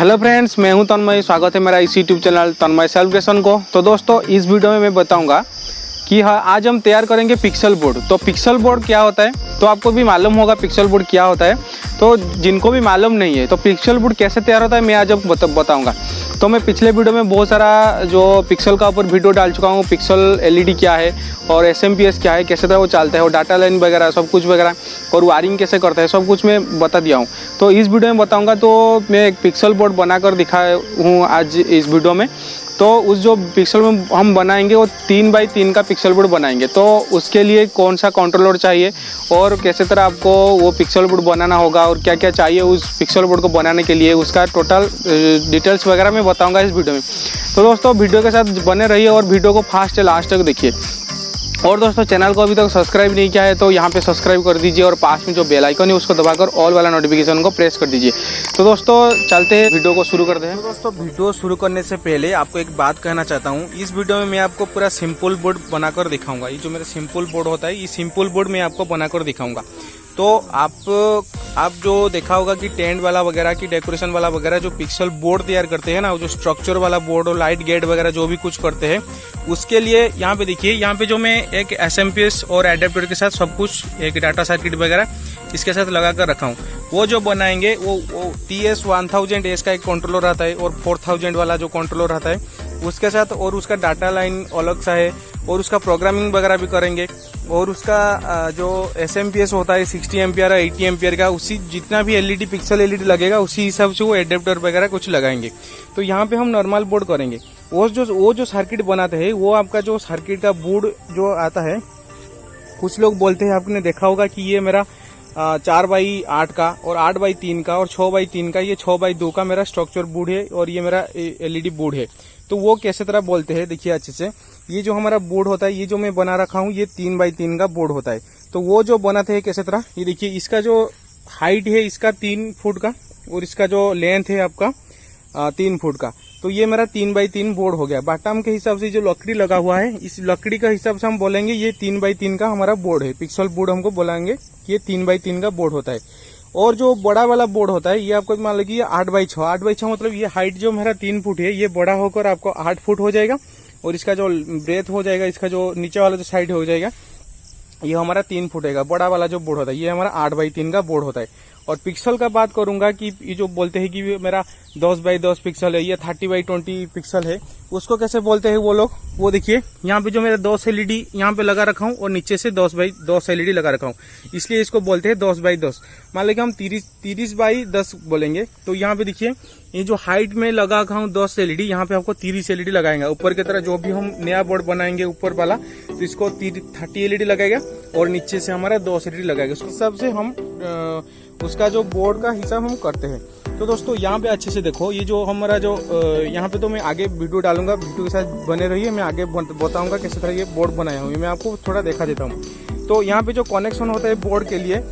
Hello friends, मैं हूं तन्मय। स्वागत है मेरा इस यूट्यूब चैनल तन्मय सेलिब्रेशन को। तो दोस्तों, इस वीडियो में मैं बताऊंगा कि आज हम तैयार करेंगे पिक्सल बोर्ड। तो पिक्सल बोर्ड क्या होता है, तो आपको भी मालूम होगा पिक्सल बोर्ड क्या होता है। तो जिनको भी मालूम नहीं है तो पिक्सल बोर्ड कैसे तैयार होता है मैं आज आपको बताऊंगा। तो मैं पिछले वीडियो में बहुत सारा जो पिक्सल का ऊपर वीडियो डाल चुका हूँ। पिक्सल एलईडी क्या है और एसएमपीएस क्या है, कैसे तरह वो चलता है, और डाटा लाइन वगैरह सब कुछ वगैरह, और वायरिंग कैसे करता है, सब कुछ मैं बता दिया हूँ। तो इस वीडियो में बताऊँगा। तो मैं एक पिक्सल बोर्ड बनाकर दिखाया हूँ आज इस वीडियो में। तो उस जो पिक्सल में हम बनाएंगे वो 3x3 का पिक्सल बोर्ड बनाएंगे। तो उसके लिए कौन सा कंट्रोलर चाहिए और कैसे तरह आपको वो पिक्सल बोर्ड बनाना होगा और क्या क्या चाहिए उस पिक्सल बोर्ड को बनाने के लिए, उसका टोटल डिटेल्स वगैरह मैं बताऊंगा इस वीडियो में। तो दोस्तों, वीडियो के साथ बने रहिए और वीडियो को फास्ट से लास्ट तक देखिए। और दोस्तों, चैनल को अभी तक सब्सक्राइब नहीं किया है तो यहाँ पे सब्सक्राइब कर दीजिए और पास में जो बेल आइकन है उसको दबाकर ऑल वाला नोटिफिकेशन को प्रेस कर दीजिए। तो दोस्तों, चलते हैं वीडियो को शुरू करते हैं। तो दोस्तों, वीडियो शुरू करने से पहले आपको एक बात कहना चाहता हूँ। इस वीडियो में मैं आपको पूरा सिंपल बोर्ड बनाकर दिखाऊंगा। ये जो मेरा सिंपल बोर्ड होता है, ये सिंपल बोर्ड मैं आपको बनाकर दिखाऊंगा। तो आप जो देखा होगा कि टेंट वाला वगैरह की डेकोरेशन वाला वगैरह जो पिक्सल बोर्ड तैयार करते हैं ना, वो जो स्ट्रक्चर वाला बोर्ड और लाइट गेट वगैरह जो भी कुछ करते हैं, उसके लिए यहाँ पे देखिए, यहाँ पे जो मैं एक एसएमपीएस और एडेप्टर के साथ सब कुछ एक डाटा सर्किट वगैरह इसके साथ लगा कर रखा हूँ। वो जो बनाएंगे वो TS1000S का एक कंट्रोलर आता है और 4000 वाला जो कंट्रोलर आता है उसके साथ, और उसका डाटा लाइन अलग सा है, और उसका प्रोग्रामिंग वगैरह भी करेंगे। और उसका जो एसएमपीएस होता है 60 एम्पियर 80 एम्पियर का, उसी जितना भी एलईडी पिक्सल एलईडी लगेगा उसी हिसाब से वो एडेप्टर वगैरह कुछ लगाएंगे। तो यहाँ पे हम नॉर्मल बोर्ड करेंगे। वो जो सर्किट बनाते हैं वो आपका जो सर्किट का बोर्ड जो आता है, कुछ लोग बोलते हैं, आपने देखा होगा कि ये मेरा 4x8 का और 8x3 का और 6x3 का, ये 6x2 का मेरा स्ट्रक्चर बोर्ड है और ये मेरा एलईडी बोर्ड है। तो वो कैसे तरह बोलते हैं देखिए अच्छे से। ये जो हमारा बोर्ड होता है, ये जो मैं बना रखा हूँ, ये 3x3 का बोर्ड होता है। तो वो जो बनाते हैं कैसे तरह, ये देखिए, इसका जो हाइट है इसका 3 फुट का और इसका जो लेंथ है आपका 3 फुट का। तो ये मेरा 3x3 बोर्ड हो गया। बॉटम के हिसाब से जो लकड़ी लगा हुआ है, इस लकड़ी का हिसाब से हम बोलेंगे ये 3x3 का हमारा बोर्ड है। पिक्सल बोर्ड हमको बोलेंगे कि ये 3x3 का बोर्ड होता है। और जो बड़ा वाला बोर्ड होता है, ये आपको मान लीजिए 8x6। 8x6 मतलब ये हाइट जो मेरा 3 फुट है, ये बड़ा होकर आपको 8 फुट हो जाएगा। और इसका जो ब्रेथ हो जाएगा, इसका जो नीचे वाला जो साइड हो जाएगा, ये हमारा 3 फुट है। बड़ा वाला जो बोर्ड होता है ये हमारा 8x3 का बोर्ड होता है। और पिक्सल का बात करूंगा कि ये जो बोलते हैं कि मेरा 10x10 पिक्सल है, ये 30x20 पिक्सल है, उसको कैसे बोलते हैं वो लोग, वो देखिए। यहाँ पे जो मेरा 10 एलईडी यहाँ पे लगा रखा हूँ और नीचे से 10x10 एलईडी लगा रखा हूँ, इसलिए इसको बोलते हैं 10x10। मान लीजिए हम 30x10 बोलेंगे। तो यहाँ पे देखिए, ये जो हाइट में लगा रखा हूँ 10 एलईडी, यहाँ पे आपको 30 एलईडी लगाएंगे। ऊपर की तरह जो भी हम नया बोर्ड बनाएंगे ऊपर वाला, तो इसको 30 एलईडी लगाएगा और नीचे से हमारा 10 एलईडी लगाएगा। उस हिसाब से हम उसका जो बोर्ड का हिसाब हम करते हैं। तो दोस्तों, यहाँ पे अच्छे से देखो, ये जो हमारा जो यहाँ पे तो मैं आगे वीडियो डालूंगा, वीडियो के साथ बने रहिए। मैं आगे बताऊंगा कैसे तरह ये बोर्ड बनाया हूँ। मैं आपको थोड़ा देखा देता हूँ। तो यहाँ पे जो कनेक्शन होता है बोर्ड के लिए,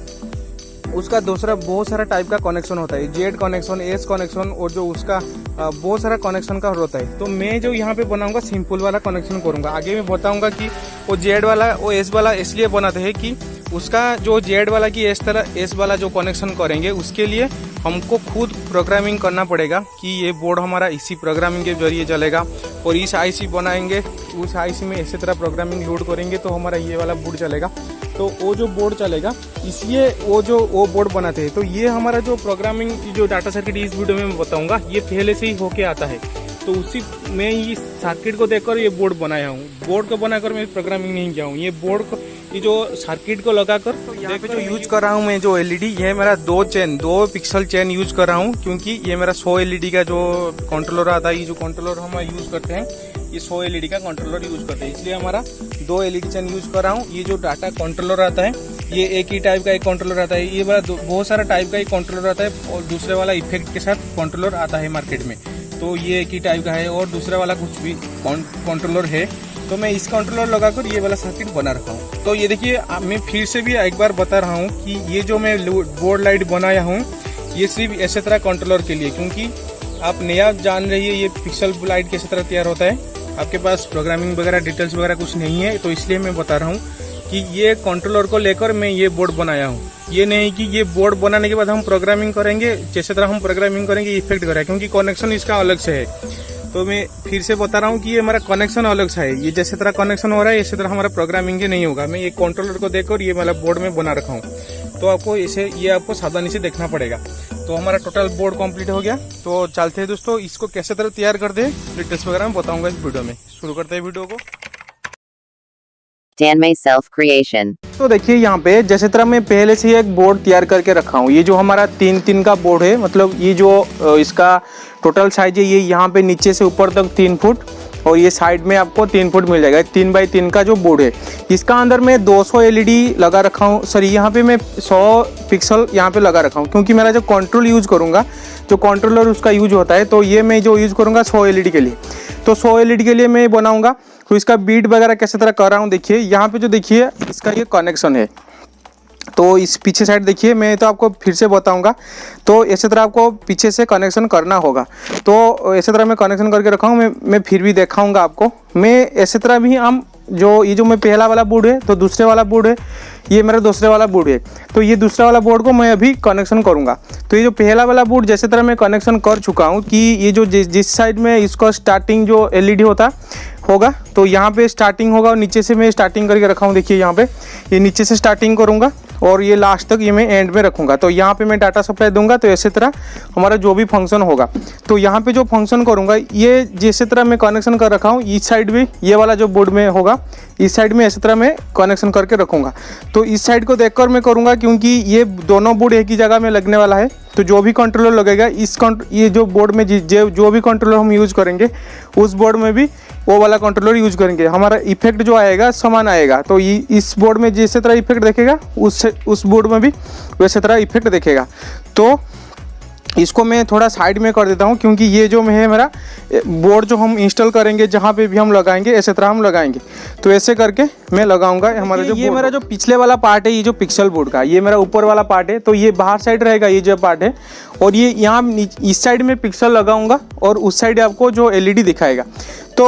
उसका दूसरा बहुत सारा टाइप का कनेक्शन होता है। जेड कनेक्शन, एस कनेक्शन, और जो उसका बहुत सारा कनेक्शन का होता है। तो मैं जो यहाँ पे बनाऊंगा सिंपल वाला कनेक्शन करूंगा। आगे मैं बताऊंगा कि वो जेड वाला वो एस वाला इसलिए बनाते हैं कि उसका जो जेड वाला की इस तरह एस वाला जो कनेक्शन करेंगे, उसके लिए हमको खुद प्रोग्रामिंग करना पड़ेगा कि ये बोर्ड हमारा इसी प्रोग्रामिंग के जरिए चलेगा। और इस आईसी बनाएंगे, उस आईसी में इसी तरह प्रोग्रामिंग लोड करेंगे तो हमारा ये वाला बोर्ड चलेगा। तो वो जो बोर्ड चलेगा, इसलिए वो बोर्ड बनाते हैं। तो ये हमारा जो प्रोग्रामिंग जो डाटा सर्किट इस वीडियो में मैं बताऊंगा, ये पहले से ही होके आता है। तो उसी में ये सर्किट को देखकर ये बोर्ड बनाया हूँ। बोर्ड को बनाकर मैं प्रोग्रामिंग नहीं किया हूँ। ये बोर्ड को, ये जो सर्किट को लगाकर, तो यहाँ पे जो यूज कर रहा हूँ मैं जो एलईडी, ये मेरा 2 पिक्सल चेन यूज कर रहा हूँ, क्योंकि ये मेरा 100 एलईडी का जो कंट्रोलर आता है, ये जो कंट्रोलर हम यूज करते हैं, ये 100 एलईडी का कंट्रोलर यूज करते हैं, इसलिए हमारा 2 एलईडी चेन यूज कर रहा हूँ। ये जो डाटा कंट्रोलर आता है, ये एक ही टाइप का एक कंट्रोलर आता है। ये वाला बहुत सारा टाइप का एक कंट्रोलर आता है, और दूसरे वाला इफेक्ट के साथ कंट्रोलर आता है मार्केट में। तो ये एक ही टाइप का है, और दूसरा वाला कुछ भी कंट्रोलर है। तो मैं इस कंट्रोलर लगाकर ये वाला सर्किट बना रखा हूँ। तो ये देखिए, मैं फिर से भी एक बार बता रहा हूँ कि ये जो मैं बोर्ड लाइट बनाया हूँ, ये सिर्फ ऐसे तरह कंट्रोलर के लिए, क्योंकि आप नया जान रही है ये पिक्सल लाइट कैसे तरह तैयार होता है। आपके पास प्रोग्रामिंग वगैरह डिटेल्स वगैरह कुछ नहीं है, तो इसलिए मैं बता रहा हूँ। कि ये कंट्रोलर को लेकर मैं ये बोर्ड बनाया हूँ। ये नहीं कि ये बोर्ड बनाने के बाद हम प्रोग्रामिंग करेंगे, जैसे तरह हम प्रोग्रामिंग करेंगे इफेक्ट करें, क्योंकि कनेक्शन इसका अलग से है। तो मैं फिर से बता रहा हूँ कि ये हमारा कनेक्शन अलग से है। ये जैसे तरह कनेक्शन हो रहा है, इसी तरह हमारा प्रोग्रामिंग नहीं होगा। मैं ये कंट्रोलर को देखकर ये मतलब बोर्ड में बना रखा हूँ। तो आपको इसे ये आपको सावधानी से देखना पड़ेगा। तो हमारा टोटल बोर्ड कंप्लीट हो गया। तो चलते हैं दोस्तों, इसको कैसे तरह तैयार कर दे डिटेल्स वगैरह मैं बताऊंगा इस वीडियो में। शुरू करते हैं वीडियो को। Tanmay Self Creation। तो देखिए यहाँ पे जैसे तरह मैं पहले से ही एक बोर्ड तैयार करके रखा हूँ। ये जो हमारा 3x3 का बोर्ड है, मतलब ये जो इसका टोटल साइज है, ये यहाँ पे नीचे से ऊपर तक 3 फुट और ये साइड में आपको 3 फुट मिल जाएगा। 3x3 का जो बोर्ड है, इसका अंदर मैं 200 LED लगा रखा हूँ। सॉरी, यहाँ पे मैं 100 पिक्सल यहाँ पे लगा रखा हूँ, क्योंकि मेरा जो कंट्रोल यूज करूँगा, जो कंट्रोलर उसका यूज होता है, तो ये मैं जो यूज करूँगा 100 LED के लिए। तो 100 LED के लिए मैं बनाऊँगा। तो इसका बीट वगैरह कैसे तरह कर रहा हूँ देखिए। यहाँ पे जो देखिए इसका ये कनेक्शन है, तो इस पीछे साइड देखिए, मैं तो आपको फिर से बताऊंगा। तो ऐसे तरह आपको पीछे से कनेक्शन करना होगा। तो ऐसे तरह मैं कनेक्शन करके रखा हूँ। मैं फिर भी दिखाऊंगा आपको। मैं ऐसे तरह भी हम ये जो मैं पहला वाला बोर्ड है, तो दूसरे वाला बोर्ड है, ये मेरा दूसरे वाला बोर्ड है। तो ये दूसरा वाला बोर्ड को मैं अभी कनेक्शन करूंगा। तो ये जो पहला वाला बोर्ड जैसे तरह मैं कनेक्शन कर चुका हूँ कि ये जो जिस साइड में इसका स्टार्टिंग जो LED होगा, तो यहाँ पे स्टार्टिंग होगा और नीचे से मैं स्टार्टिंग करके रखा हूँ। देखिए यहाँ पे ये नीचे से स्टार्टिंग करूँगा और ये लास्ट तक ये मैं एंड में रखूँगा। तो यहाँ पे मैं डाटा सप्लाई दूंगा। तो ऐसे तरह हमारा जो भी फंक्शन होगा, तो यहाँ पे जो फंक्शन करूँगा, ये जैसे तरह मैं कनेक्शन कर रखा हूँ, इस साइड भी ये वाला जो बोर्ड में होगा, इस साइड में ऐसे तरह मैं कनेक्शन करके रखूँगा। तो इस साइड को देखकर मैं करूँगा, क्योंकि ये दोनों बोर्ड एक ही जगह में लगने वाला है। तो जो भी कंट्रोलर लगेगा ये जो बोर्ड में जो भी कंट्रोलर हम यूज़ करेंगे, उस बोर्ड में भी वो वाला कंट्रोलर यूज करेंगे। हमारा इफेक्ट जो आएगा समान आएगा। तो इस बोर्ड में जैसे तरह इफेक्ट देखेगा, उस बोर्ड में भी वैसे तरह इफेक्ट देखेगा। तो इसको मैं थोड़ा साइड में कर देता हूँ, क्योंकि ये जो है मेरा बोर्ड जो हम इंस्टॉल करेंगे, जहाँ पे भी हम लगाएंगे, ऐसे तरह हम लगाएंगे। तो ऐसे करके मैं लगाऊंगा। हमारा जो ये मेरा जो पिछले वाला पार्ट है, ये जो पिक्सल बोर्ड का, ये मेरा ऊपर वाला पार्ट है। तो ये बाहर साइड रहेगा, ये जो पार्ट है, और ये यहाँ इस साइड में पिक्सल लगाऊंगा और उस साइड आपको जो LED दिखाएगा। तो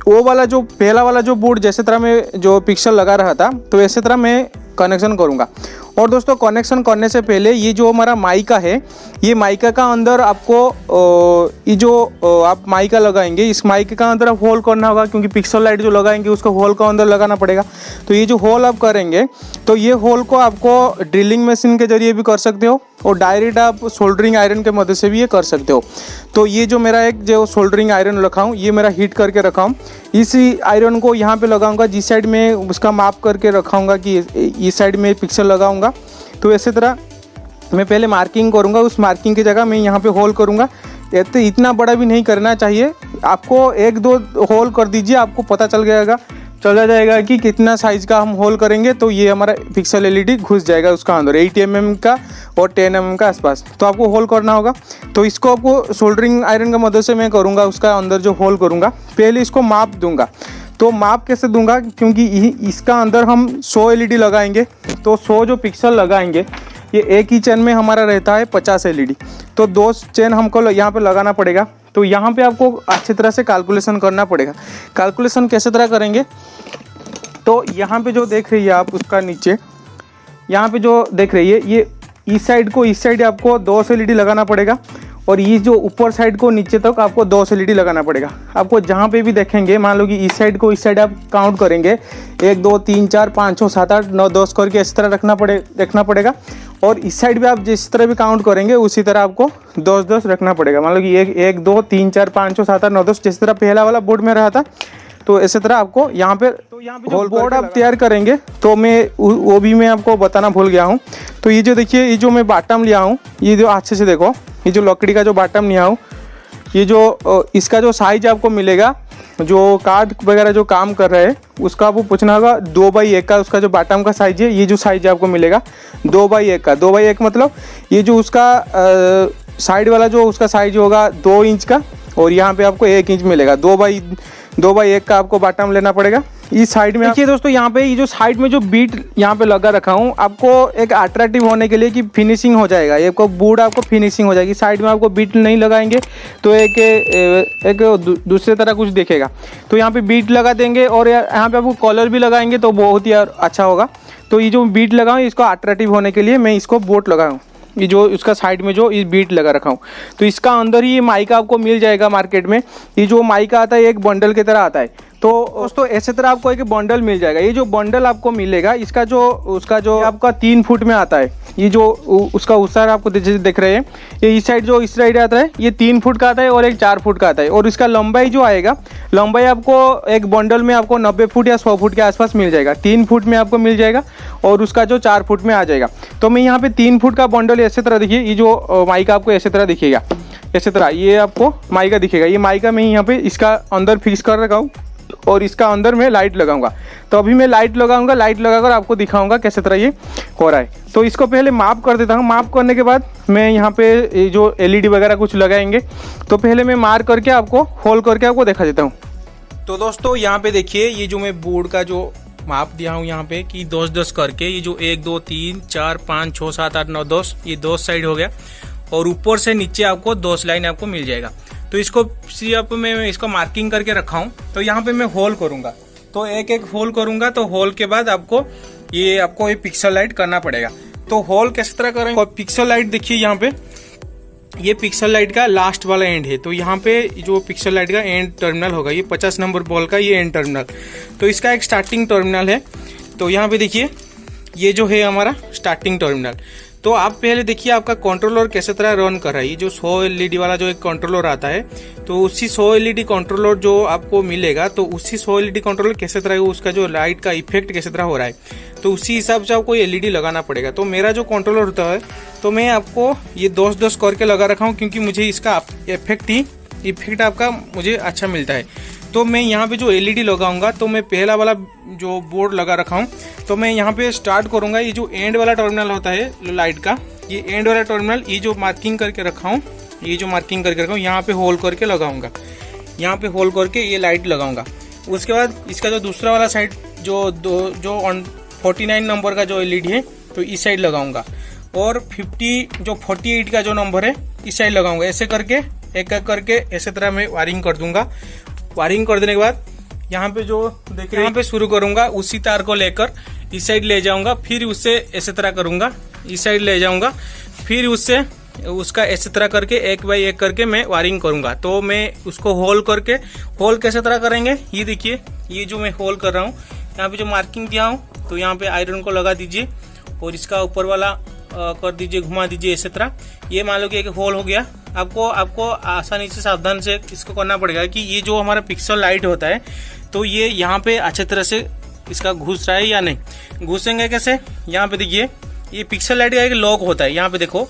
वो वाला जो पहला वाला जो बोर्ड जैसे तरह में जो पिक्सल लगा रहा था, तो ऐसे तरह मैं कनेक्शन करूँगा। और दोस्तों, कनेक्शन करने से पहले ये जो हमारा माइका है, ये माइका का अंदर आपको ये जो आप माइका लगाएंगे, इस माइका का अंदर आप होल करना होगा, क्योंकि पिक्सल लाइट जो लगाएंगे उसको होल का अंदर लगाना पड़ेगा। तो ये जो होल आप करेंगे, तो ये होल को आपको ड्रिलिंग मशीन के जरिए भी कर सकते हो और डायरेक्ट आप सोल्डरिंग आयरन के मदद से भी ये कर सकते हो। तो ये जो मेरा एक जो सोल्डरिंग आयरन रखा हूँ, ये मेरा हीट करके रखा हूँ। इसी आयरन को यहाँ पे लगाऊंगा, जिस साइड में उसका माप करके रखाऊंगा कि इस साइड में पिक्सल लगाऊंगा। तो ऐसे तरह मैं पहले मार्किंग करूंगा, उस मार्किंग की जगह मैं यहाँ पे होल करूंगा। तो इतना बड़ा भी नहीं करना चाहिए आपको, 1-2 होल कर दीजिए, आपको पता चला जाएगा कि कितना साइज का हम होल करेंगे। तो ये हमारा पिक्सल LED घुस जाएगा उसका अंदर, 8 mm का और 10 mm का आसपास। तो आपको होल करना होगा। तो इसको आपको सोल्डरिंग आयरन की मदद से मैं करूँगा, उसका अंदर जो होल करूँगा। पहले इसको माप दूंगा। तो माप कैसे दूंगा, क्योंकि इसका अंदर हम 100 LED लगाएंगे। तो 100 जो पिक्सल लगाएंगे, ये एक ही चेन में हमारा रहता है 50 LED। तो 2 चेन हमको यहाँ पे लगाना पड़ेगा। तो यहाँ पे आपको अच्छी तरह से कैलकुलेशन करना पड़ेगा। कैलकुलेशन कैसे तरह करेंगे, तो यहाँ पे जो देख रही है आप, उसका नीचे यहाँ पे जो देख रही है, ये इस साइड आपको 2 LED लगाना पड़ेगा, और ये जो ऊपर साइड को नीचे तक आपको 2 LED लगाना पड़ेगा। आपको जहाँ पे भी देखेंगे, मान लो कि इस साइड आप काउंट करेंगे, 1 2 3 4 5 6 7 8 9 10 करके इस तरह रखना पड़ेगा। और इस साइड भी आप जिस तरह भी काउंट करेंगे, उसी तरह आपको 10 रखना पड़ेगा। मान लो कि 1 2 3 4 5 6 7 8 9 10, जिस तरह पहला वाला बोर्ड में रहा था। तो इसी तरह आपको यहाँ पे होल बोर्ड आप तैयार करेंगे। तो वो भी मैं आपको बताना भूल गया हूँ। तो ये जो देखिए, ये जो मैं बॉटम लिया हूँ, ये जो अच्छे से देखो, ये जो लकड़ी का जो बॉटम लिया हूँ, ये जो इसका जो साइज आपको मिलेगा, जो कार्ड वगैरह जो काम कर रहे हैं, उसका आपको पूछना होगा 2x1 का उसका जो बॉटम का साइज है। ये जो साइज आपको मिलेगा 2x1 का, 2x1 मतलब ये जो उसका साइड वाला जो उसका साइज होगा 2 इंच का, और यहाँ पे आपको 1 इंच मिलेगा। 2x1 का आपको बॉटम लेना पड़ेगा। इस साइड में देखिए दोस्तों, यहाँ पे ये जो साइड में जो बीट यहाँ पे लगा रखा हूँ, आपको एक अट्रैक्टिव होने के लिए कि फिनिशिंग हो जाएगा, ये को बोर्ड आपको फिनिशिंग हो जाएगी। साइड में आपको बीट नहीं लगाएंगे तो एक दूसरे तरह कुछ दिखेगा, तो यहाँ पे बीट लगा देंगे और यहाँ पे आपको कलर भी लगाएंगे तो बहुत ही अच्छा होगा। तो ये जो बीट लगाऊँ इसको अट्रैक्टिव होने के लिए मैं इसको बोर्ड लगाऊँ, ये जो उसका साइड में जो इस बीट लगा रखा हूँ। तो इसका अंदर ही ये माइका आपको मिल जाएगा मार्केट में। ये जो माइका आता है एक बंडल की तरह आता है, तो दोस्तों ऐसे तरह आपको एक बंडल मिल जाएगा। ये जो बंडल आपको मिलेगा इसका जो उसका जो आपका 3 फुट में आता है, ये जो उसका उस साइड आपको देख रहे हैं, ये इस साइड जो इस साइड आता है ये 3 फुट का आता है और एक 4 फुट का आता है। और इसका लंबाई जो आएगा, लंबाई आपको एक बंडल में आपको 90 फुट या 100 फुट के आसपास मिल जाएगा। 3 फुट में आपको मिल जाएगा और उसका जो 4 फुट में आ जाएगा। तो मैं यहाँ पे 3 फुट का बंडल ऐसे तरह देखिए, ये जो माइका आपको ऐसे तरह दिखेगा, ऐसे तरह ये आपको माइका दिखेगा। ये माइका मैं यहाँ पे इसका अंदर फिक्स कर रखा हूँ और इसका अंदर मैं लाइट लगाऊंगा। तो अभी मैं लाइट लगाऊंगा, लाइट लगाकर आपको दिखाऊंगा कैसे तरह ये हो रहा है। तो इसको पहले माप कर देता हूँ। माप करने के बाद मैं यहाँ पे जो LED वगैरह कुछ लगाएंगे, तो पहले मैं मार करके आपको होल करके आपको दिखा देता हूँ। तो दोस्तों यहाँ पे देखिए, ये जो मैं बोर्ड का जो माप दिया हूँ यहाँ पे कि 10-10 करके, ये जो 1 2 3 4 5 6 7 8 9 10, ये 2 साइड हो गया और ऊपर से नीचे आपको 2 लाइन आपको मिल जाएगा। तो इसको सिर्फ मैं इसको मार्किंग करके रखा हूँ। तो यहाँ पे मैं होल करूंगा, तो एक एक होल करूंगा। तो होल के बाद आपको ये पिक्सल लाइट करना पड़ेगा। तो होल किस तरह करेंगे, पिक्सल लाइट देखिए यहाँ पे, ये पिक्सल लाइट का लास्ट वाला एंड है। तो यहाँ पे जो पिक्सल लाइट का एंड टर्मिनल होगा, ये 50 नंबर बॉल का ये एंड टर्मिनल, तो इसका एक स्टार्टिंग टर्मिनल है। तो यहाँ पे देखिए, ये जो है हमारा स्टार्टिंग टर्मिनल। तो आप पहले देखिए आपका कंट्रोलर कैसे तरह रन कर रहा है। ये जो 100 LED वाला जो एक कंट्रोलर आता है, तो उसी 100 LED कंट्रोलर जो आपको मिलेगा, तो उसी 100 LED कंट्रोलर कैसे तरह उसका जो लाइट का इफेक्ट कैसे तरह हो रहा है, तो उसी हिसाब से आपको LED लगाना पड़ेगा। तो मेरा जो कंट्रोलर होता है, तो मैं आपको ये 10-10 करके लगा रखा हूँ, क्योंकि मुझे इसका इफेक्ट आपका मुझे अच्छा मिलता है। तो मैं यहाँ पे जो LED लगाऊंगा, तो मैं पहला वाला जो बोर्ड लगा रखा हूँ, तो मैं यहाँ पे स्टार्ट करूंगा। ये जो एंड वाला टर्मिनल होता है लाइट का, ये एंड वाला टर्मिनल, ये जो मार्किंग करके रखा हूँ, यहाँ पे होल करके लगाऊंगा। यहाँ पे होल करके ये लाइट लगाऊंगा। उसके बाद इसका जो दूसरा वाला साइड जो 49 नंबर का जो LED है, तो इस साइड लगाऊंगा। और 48 का जो नंबर है, इस साइड लगाऊंगा। ऐसे करके एक एक करके ऐसे तरह मैं वायरिंग कर दूंगा। वायरिंग कर देने के बाद यहाँ पे जो देखिए, यहाँ पे शुरू करूंगा, उसी तार को लेकर इस साइड ले जाऊंगा, फिर उससे ऐसे तरह करूंगा, इस साइड ले जाऊंगा, फिर उससे उसका ऐसे तरह करके एक बाई एक करके मैं वायरिंग करूंगा। तो मैं उसको होल करके, होल कैसे तरह करेंगे, ये देखिए, ये जो मैं होल कर रहा हूँ, यहाँ पे जो मार्किंग दिया हूँ, तो यहाँ पे आयरन को लगा दीजिए और इसका ऊपर वाला कर दीजिए, घुमा दीजिए ऐसे तरह। ये मान लो कि एक होल हो गया। आपको आसानी से सावधान से इसको करना पड़ेगा कि ये जो हमारा पिक्सल लाइट होता है, तो ये यहाँ पे अच्छे तरह से इसका घुस रहा है या नहीं। घुसेंगे कैसे, यहाँ पे देखिए, ये पिक्सल लाइट का एक लॉक होता है। यहाँ पे देखो,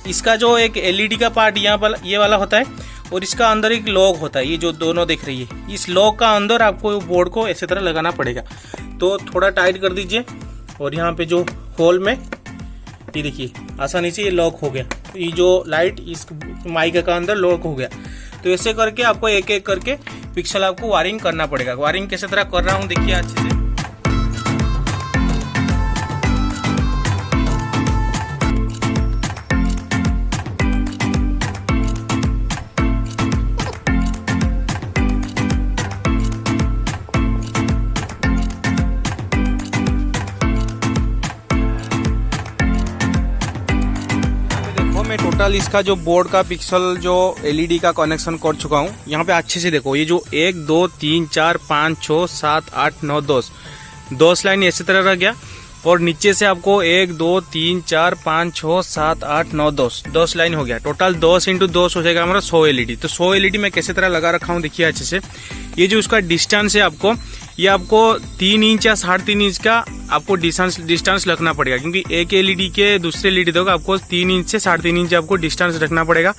इसका जो एक LED का पार्ट यहाँ पर ये वाला होता है और इसका अंदर एक लॉक होता है, ये जो दोनों दिख रही है, इस लॉक का अंदर आपको बोर्ड को ऐसे तरह लगाना पड़ेगा। तो थोड़ा टाइट कर दीजिए और यहाँ पे जो होल में ये देखिए, आसानी से ये लॉक हो गया। तो ये जो लाइट इस माइका का अंदर लॉक हो गया। तो ऐसे करके आपको एक एक करके पिक्सल आपको वायरिंग करना पड़ेगा। वायरिंग कैसे तरह कर रहा हूँ देखिए अच्छे से। मैं टोटल इसका जो बोर्ड का पिक्सल जो LED का कनेक्शन कर चुका हूँ। यहाँ पे अच्छे से देखो, ये जो 1 2 3 4 5 6 7 8 9 10 लाइन ऐसे तरह रह गया। और नीचे से आपको 1 2 3 4 5 6 7 8 9 10 लाइन हो गया। टोटल 10 × 10 हो जाएगा हमारा 100 LED। तो 100 LED मैं कैसे तरह लगा रखा हूँ देखिए अच्छे से। ये जो उसका डिस्टेंस है आपको, ये आपको 3 इंच या 3.5 इंच का आपको डिस्टेंस रखना पड़ेगा, क्योंकि एक LED के दूसरे LED तक आपको 3 इंच से 3.5 इंच आपको डिस्टेंस रखना पड़ेगा।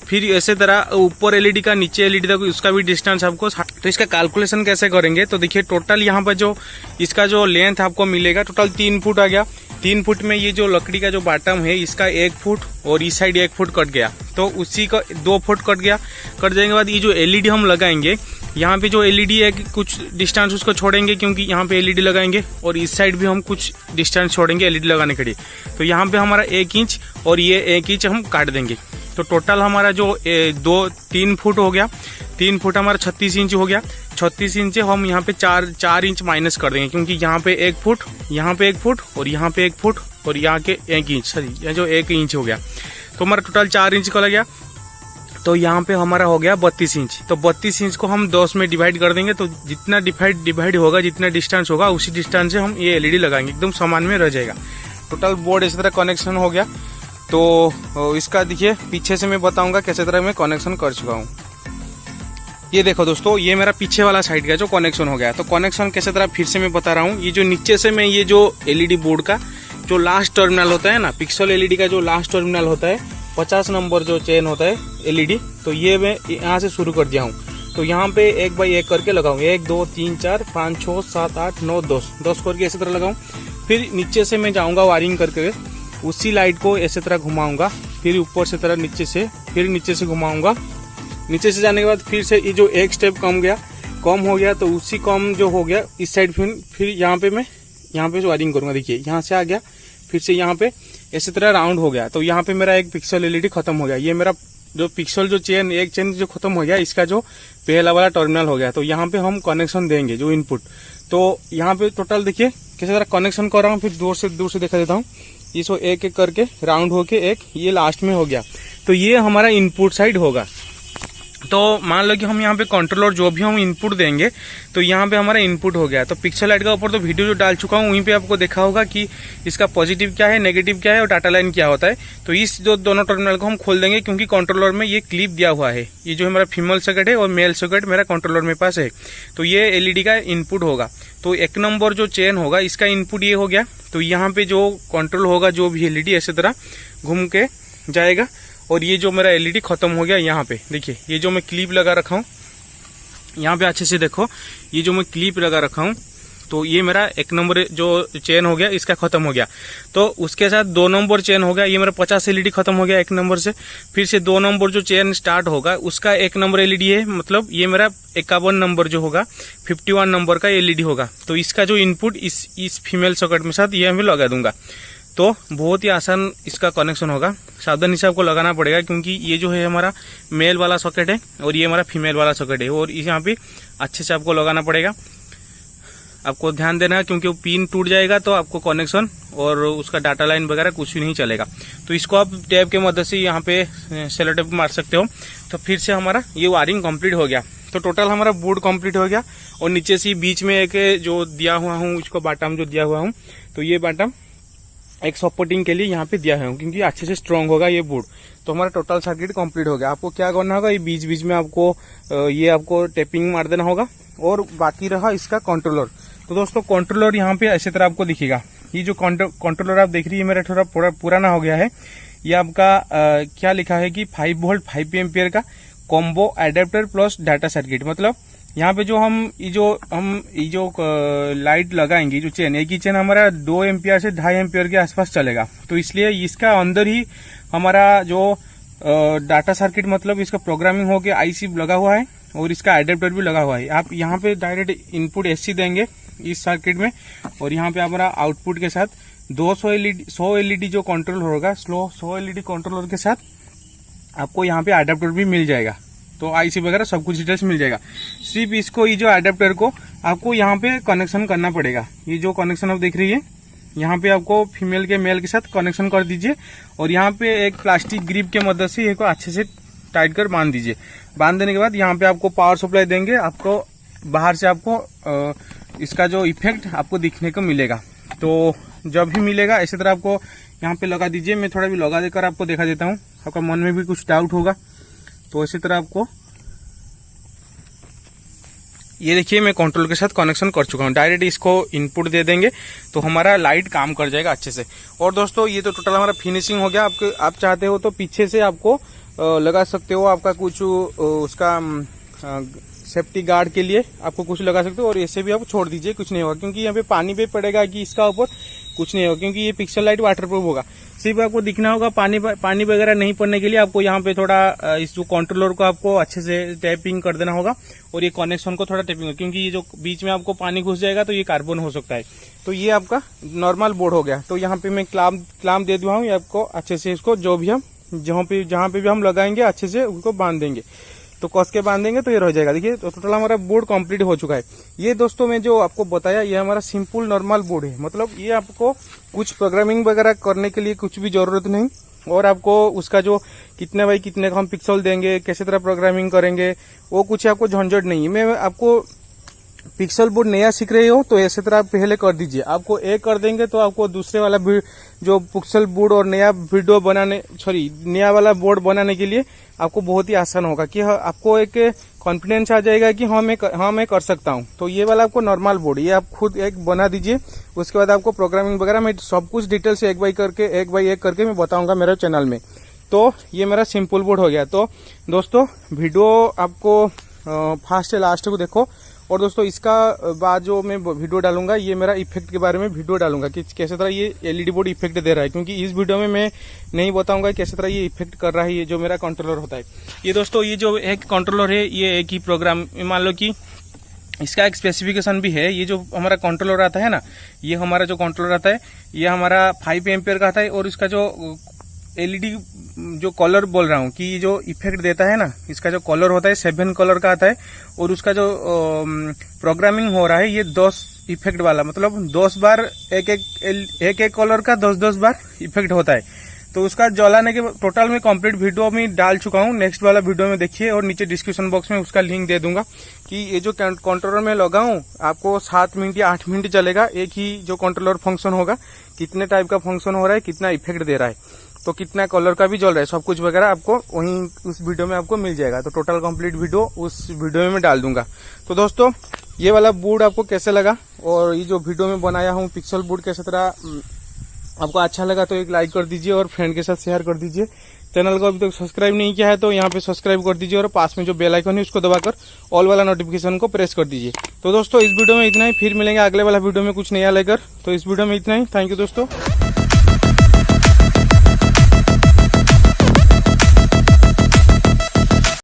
फिर ऐसे तरह ऊपर LED का नीचे LED तक उसका भी डिस्टेंस आपको। तो इसका कैलकुलेशन कैसे करेंगे, तो देखिए टोटल यहाँ पर जो इसका जो लेंथ आपको मिलेगा, टोटल 3 फुट आ गया। 3 फुट में ये जो लकड़ी का जो बॉटम है, इसका 1 फुट और इस साइड 1 फुट कट गया, तो उसी का 2 फुट कट गया। कट जाने के बाद ये जो LED हम लगाएंगे, यहाँ पे जो एलईडी है कुछ डिस्टेंस उसको छोड़ेंगे क्योंकि यहाँ पे एलईडी लगाएंगे, और इस साइड भी हम कुछ डिस्टेंस छोड़ेंगे एलईडी लगाने के लिए। तो यहाँ पे हमारा 1 इंच और ये 1 इंच हम काट देंगे। तो टोटल हमारा जो 3 फुट हो गया, 3 फुट हमारा 36 इंच हो गया। 36 इंच से हम यहाँ पे 4 इंच माइनस कर देंगे, क्योंकि यहाँ पे 1 फुट, यहाँ पे 1 फुट और यहाँ पे 1 फुट और यहाँ के 1 इंच, सॉरी यहाँ जो 1 इंच हो गया। तो हमारा टोटल 4 इंच का लग गया। तो यहाँ पे हमारा हो गया 32 इंच। तो 32 इंच को हम 10 में डिवाइड कर देंगे। तो जितना डिवाइड होगा, जितना डिस्टेंस होगा, उसी डिस्टेंस से हम ये एलईडी लगाएंगे, एकदम समान में रह जाएगा। टोटल बोर्ड इस तरह कनेक्शन हो गया। तो इसका देखिए पीछे से मैं बताऊंगा कैसे तरह मैं कनेक्शन कर चुका हूँ। ये देखो दोस्तों, ये मेरा पीछे वाला साइड का जो कनेक्शन हो गया। तो कनेक्शन कैसे तरह फिर से मैं बता रहा हूँ। ये जो नीचे से मैं ये जो एलईडी बोर्ड का जो लास्ट टर्मिनल होता है ना, पिक्सल एलईडी का जो लास्ट टर्मिनल होता है, 50 नंबर जो चेन होता है एलईडी, तो ये मैं यहाँ से शुरू कर दिया हूँ। तो यहाँ पे 1 बाई 1 करके लगाऊँ, 1 2 3 4 5 6 7 8 9 10 करके ऐसे तरह लगाऊँ। फिर नीचे से मैं जाऊँगा वायरिंग करके, उसी लाइट को ऐसे तरह घुमाऊंगा, फिर ऊपर से तरह नीचे से, फिर नीचे से घुमाऊंगा। नीचे से जाने के बाद फिर से ये जो एक स्टेप कम हो गया, तो उसी कम जो हो गया इस साइड फिर यहाँ पे मैं यहाँ पे वायरिंग करूंगा। देखिए यहाँ से आ गया, फिर से यहाँ पे ऐसे तरह राउंड हो गया। तो यहाँ पे मेरा एक पिक्सल एलईडी खत्म हो गया। ये मेरा जो पिक्सल जो चेन, एक चेन जो खत्म हो गया, इसका जो पहला वाला टर्मिनल हो गया। तो यहाँ पे हम कनेक्शन देंगे जो इनपुट। तो यहाँ पे टोटल देखिए कैसे तरह कनेक्शन कर रहा हूँ, फिर दूर से दिखा देता हूँ। इसको एक एक करके राउंड होके एक ये लास्ट में हो गया। तो ये हमारा इनपुट साइड होगा। तो मान लो कि हम यहाँ पे कंट्रोलर जो भी हम इनपुट देंगे, तो यहाँ पे हमारा इनपुट हो गया। तो पिक्सल लाइट का ऊपर तो वीडियो जो डाल चुका हूँ, वहीं पे आपको देखा होगा कि इसका पॉजिटिव क्या है, नेगेटिव क्या है और डाटा लाइन क्या होता है। तो इस जो दोनों टर्मिनल को हम खोल देंगे, क्योंकि कंट्रोलर में ये क्लिप दिया हुआ है। ये जो हमारा फीमेल सॉकेट है और मेल सॉकेट मेरा कंट्रोलर में पास है। तो ये एलईडी का इनपुट होगा। तो 1 नंबर जो चेन होगा, इसका इनपुट ये हो गया। तो यहाँ पे जो कंट्रोल होगा, जो भी एलईडी ऐसे तरह घूम के जाएगा। और ये जो मेरा एलईडी खत्म हो गया, यहाँ पे देखिए ये जो मैं क्लिप लगा रखा हूँ, यहाँ पे अच्छे से देखो, ये जो मैं क्लिप लगा रखा हूँ, तो ये मेरा 1 नंबर जो चेन हो गया, इसका खत्म हो गया। तो उसके साथ 2 नंबर चेन हो गया, ये मेरा 50 एलईडी खत्म हो गया 1 नंबर से। फिर से 2 नंबर जो चेन स्टार्ट होगा, उसका 1 नंबर एलईडी है, मतलब ये मेरा 51 नंबर जो होगा, 51 नंबर का एलईडी होगा। तो इसका जो इनपुट इस फीमेल सॉकेट में साथ ये मैं लगा दूंगा। तो बहुत ही आसान इसका कनेक्शन होगा। सावधानी से आपको लगाना पड़ेगा, क्योंकि ये जो है हमारा मेल वाला सॉकेट है और ये हमारा फीमेल वाला सॉकेट है, और यहाँ पे अच्छे से आपको लगाना पड़ेगा। आपको ध्यान देना है, क्योंकि वो पिन टूट जाएगा तो आपको कनेक्शन और उसका डाटा लाइन वगैरह कुछ भी नहीं चलेगा। तो इसको आप टेप के मदद से यहाँ पे सेलो टेप मार सकते हो। तो फिर से हमारा ये वायरिंग कंप्लीट हो गया। तो टोटल हमारा बोर्ड कंप्लीट हो गया। और नीचे से बीच में एक जो दिया हुआ हूँ, उसको बॉटम जो दिया हुआ हूँ, तो ये बॉटम एक सपोर्टिंग के लिए यहाँ पे दिया है, क्योंकि अच्छे से स्ट्रांग होगा ये बोर्ड। तो हमारा टोटल सर्किट कंप्लीट हो गया। आपको क्या करना होगा, ये बीच बीच में आपको टेपिंग मार देना होगा। और बाकी रहा इसका कंट्रोलर। तो दोस्तों कंट्रोलर यहाँ पे ऐसे तरह आपको दिखेगा। ये जो कंट्रोलर आप देख रही है, मेरा थोड़ा पुराना हो गया है। ये आपका क्या लिखा है कि 5 वोल्ट 5 एम्पियर का combo adapter plus data circuit. मतलब यहाँ पे जो हम लाइट लगाएंगे, जो चेन, एक ही चेन हमारा 2 एम्पियर से 2.5 एम्पियर के आसपास चलेगा। तो इसलिए इसका अंदर ही हमारा जो डाटा सर्किट, मतलब इसका प्रोग्रामिंग होके आईसी लगा हुआ है और इसका एडेप्टर भी लगा हुआ है। आप यहाँ पे डायरेक्ट इनपुट एसी देंगे इस सर्किट में, और यहाँ पे हमारा आउटपुट के साथ 100 एलईडी जो कंट्रोल होगा, 100 एलईडी कंट्रोलर के साथ आपको यहाँ पे एडेप्टर भी मिल जाएगा। तो आईसी वगैरह सब कुछ डिटेल्स मिल जाएगा। सिर्फ इसको, ये जो एडेप्टर को आपको यहाँ पे कनेक्शन करना पड़ेगा। ये जो कनेक्शन आप देख रही है, यहाँ पे आपको फीमेल के मेल के साथ कनेक्शन कर दीजिए, और यहाँ पे एक प्लास्टिक ग्रिप के मदद से इसको अच्छे से टाइट कर बांध दीजिए। बांध देने के बाद यहाँ पे आपको पावर सप्लाई देंगे। आपको बाहर से आपको इसका जो इफेक्ट आपको दिखने को मिलेगा। तो जब भी मिलेगा ऐसे तरह आपको यहाँ पे लगा दीजिए। मैं थोड़ा भी लगा देकर आपको दिखा देता हूँ, आपका मन में भी कुछ डाउट होगा। तो इसी तरह आपको ये देखिए, मैं कंट्रोल के साथ कनेक्शन कर चुका हूँ। डायरेक्ट इसको इनपुट दे देंगे तो हमारा लाइट काम कर जाएगा अच्छे से। और दोस्तों ये तो टोटल हमारा फिनिशिंग हो गया। आप चाहते हो तो पीछे से आपको लगा सकते हो, आपका कुछ उसका सेफ्टी गार्ड के लिए आपको कुछ लगा सकते हो, और ऐसे भी आप छोड़ दीजिए, कुछ नहीं होगा। क्योंकि यहाँ पे पानी पे पड़ेगा कि इसका ऊपर कुछ नहीं होगा, क्योंकि ये पिक्सल लाइट वाटरप्रूफ होगा। सिर्फ आपको दिखना होगा पानी वगैरह नहीं पड़ने के लिए आपको यहाँ पे थोड़ा इस जो कंट्रोलर को आपको अच्छे से टैपिंग कर देना होगा और ये कनेक्शन को थोड़ा टैपिंग, क्योंकि ये जो बीच में आपको पानी घुस जाएगा तो ये कार्बन हो सकता है। तो ये आपका नॉर्मल बोर्ड हो गया। तो यहाँ पे मैं क्लाम दे दिया हूँ, ये आपको अच्छे से इसको जो भी हम जहाँ पे भी हम लगाएंगे अच्छे से उनको बांध देंगे। तो कस के बांधेंगे तो ये रह जाएगा। देखिए तो टोटल हमारा बोर्ड कंप्लीट हो चुका है। ये दोस्तों मैं जो आपको बताया ये हमारा सिंपल नॉर्मल बोर्ड है, मतलब ये आपको कुछ प्रोग्रामिंग वगैरह करने के लिए कुछ भी जरूरत नहीं, और आपको उसका जो कितने बाई कितने का हम पिक्सल देंगे, कैसे तरह प्रोग्रामिंग करेंगे, वो कुछ आपको झंझट नहीं है। मैं आपको पिक्सल बोर्ड नया सीख रहे हो तो ऐसे तरह आप पहले कर दीजिए। आपको एक कर देंगे तो आपको दूसरे वाला जो पिक्सल बोर्ड और नया वीडियो बनाने नया वाला बोर्ड बनाने के लिए आपको बहुत ही आसान होगा कि आपको एक कॉन्फिडेंस आ जाएगा कि हाँ मैं कर सकता हूँ। तो ये वाला आपको नॉर्मल बोर्ड ये आप खुद एक बना दीजिए। उसके बाद आपको प्रोग्रामिंग वगैरह मैं सब कुछ डिटेल से एक बाई एक करके मैं बताऊंगा मेरे चैनल में। तो ये मेरा सिंपल बोर्ड हो गया। तो दोस्तों वीडियो आपको फर्स्ट से लास्ट को देखो। और दोस्तों इसका बाद जो मैं वीडियो डालूंगा ये मेरा इफेक्ट के बारे में वीडियो डालूंगा कि कैसे तरह ये एलईडी बोर्ड इफेक्ट दे रहा है, क्योंकि इस वीडियो में मैं नहीं बताऊंगा कैसे तरह ये इफेक्ट कर रहा है ये जो मेरा कंट्रोलर होता है। ये दोस्तों ये जो एक कंट्रोलर है ये एक ही प्रोग्राम, मान लो कि इसका एक स्पेसिफिकेशन भी है। ये जो हमारा कंट्रोलर आता है ना, ये हमारा जो कंट्रोलर आता है ये हमारा 5 एम्पियर का आता है, और इसका जो एलईडी जो कलर बोल रहा हूँ कि जो इफेक्ट देता है ना, इसका जो कलर होता है 7 कलर का आता है, और उसका जो प्रोग्रामिंग हो रहा है ये 10 इफेक्ट वाला, मतलब 10 बार एक कलर का 10 बार इफेक्ट होता है। तो उसका जलाने के टोटल में कंप्लीट वीडियो में डाल चुका हूँ, नेक्स्ट वाला वीडियो में देखिए, और नीचे डिस्क्रिप्शन बॉक्स में उसका लिंक दे दूंगा कि ये जो कंट्रोलर में लगाऊं आपको 7 मिनट या 8 मिनट चलेगा। एक ही जो कंट्रोलर फंक्शन होगा, कितने टाइप का फंक्शन हो रहा है, कितना इफेक्ट दे रहा है, तो कितना कलर का भी जल रहा है, सब कुछ वगैरह आपको वहीं उस वीडियो में आपको मिल जाएगा। तो टोटल कंप्लीट वीडियो उस वीडियो में मैं डाल दूंगा। तो दोस्तों ये वाला बोर्ड आपको कैसे लगा, और ये जो वीडियो में बनाया हूँ पिक्सल बोर्ड कैसे तरह आपको अच्छा लगा तो एक लाइक कर दीजिए और फ्रेंड के साथ शेयर कर दीजिए। चैनल को अभी तक सब्सक्राइब नहीं किया है तो यहाँ पे सब्सक्राइब कर दीजिए, और पास में जो बेल आइकन है उसको दबाकर ऑल वाला नोटिफिकेशन को प्रेस कर दीजिए। तो दोस्तों इस वीडियो में इतना ही, फिर मिलेंगे अगले वाला वीडियो में कुछ नया लेकर। तो इस वीडियो में इतना ही, थैंक यू दोस्तों।